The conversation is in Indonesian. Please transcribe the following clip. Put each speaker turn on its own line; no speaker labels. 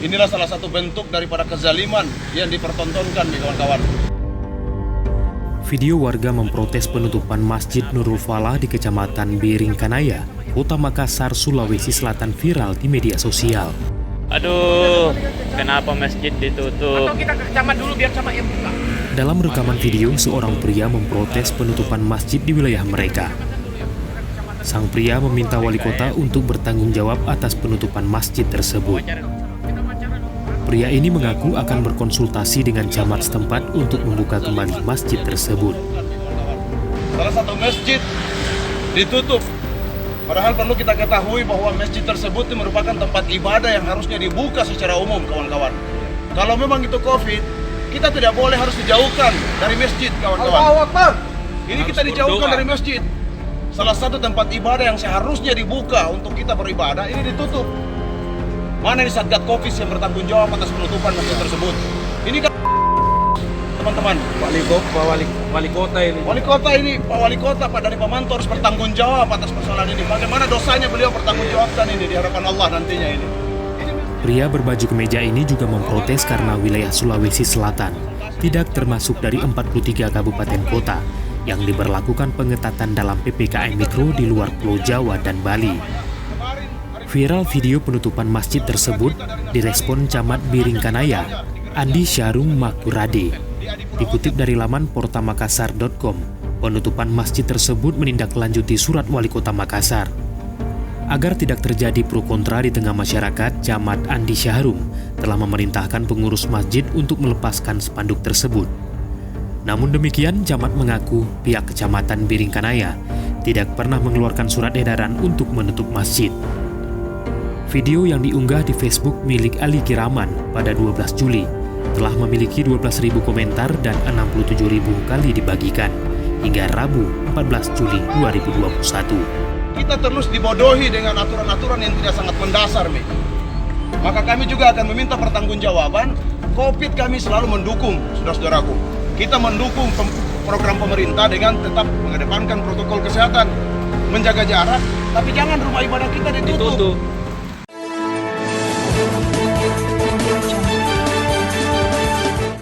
Inilah salah satu bentuk daripada kezaliman yang dipertontonkan nih kawan-kawan.
Video warga memprotes penutupan Masjid Nurul Falah di Kecamatan Biringkanaya, Kota Makassar, Sulawesi Selatan viral di media sosial.
Aduh, kenapa masjid ditutup?
Atau kita ke camat dulu biar camat yang buka.
Dalam rekaman video, seorang pria memprotes penutupan masjid di wilayah mereka. Sang pria meminta wali kota untuk bertanggung jawab atas penutupan masjid tersebut. Pria ini mengaku akan berkonsultasi dengan camat setempat untuk membuka kembali masjid tersebut.
Salah satu masjid ditutup. Padahal perlu kita ketahui bahwa masjid tersebut itu merupakan tempat ibadah yang harusnya dibuka secara umum, kawan-kawan. Kalau memang itu COVID, kita tidak boleh harus dijauhkan dari masjid, kawan-kawan. Ini kita dijauhkan dari masjid. Salah satu tempat ibadah yang seharusnya dibuka untuk kita beribadah, ini ditutup. Mana ini Satgas Covid yang bertanggung jawab atas penutupan masjid tersebut? Ini kan teman-teman.
Wali kota ini.
Pak Wali Kota, Pak dari Pamanto harus bertanggung jawab atas persoalan ini. Bagaimana dosanya beliau bertanggung jawabkan ini di hadapan Allah nantinya ini.
Pria berbaju kemeja ini juga memprotes karena wilayah Sulawesi Selatan tidak termasuk dari 43 kabupaten kota yang diberlakukan pengetatan dalam PPKM Mikro di luar Pulau Jawa dan Bali. Viral video penutupan masjid tersebut direspon Camat Biringkanaya, Andi Syarum Makurade. Dikutip dari laman portamakassar.com, penutupan masjid tersebut menindaklanjuti surat Wali Kota Makassar. Agar tidak terjadi pro kontra di tengah masyarakat, Camat Andi Syarum telah memerintahkan pengurus masjid untuk melepaskan spanduk tersebut. Namun demikian, Camat mengaku pihak Kecamatan Biringkanaya tidak pernah mengeluarkan surat edaran untuk menutup masjid. Video yang diunggah di Facebook milik Ali Kiraman pada 12 Juli telah memiliki 12.000 komentar dan 67.000 kali dibagikan hingga Rabu 14 Juli 2021.
Kita terus dibodohi dengan aturan-aturan yang tidak sangat mendasar, Mi. Maka kami juga akan meminta pertanggungjawaban. Covid kami selalu mendukung, saudara-saudaraku. Kita mendukung program pemerintah dengan tetap mengedepankan protokol kesehatan, menjaga jarak, tapi jangan rumah ibadah kita ditutup.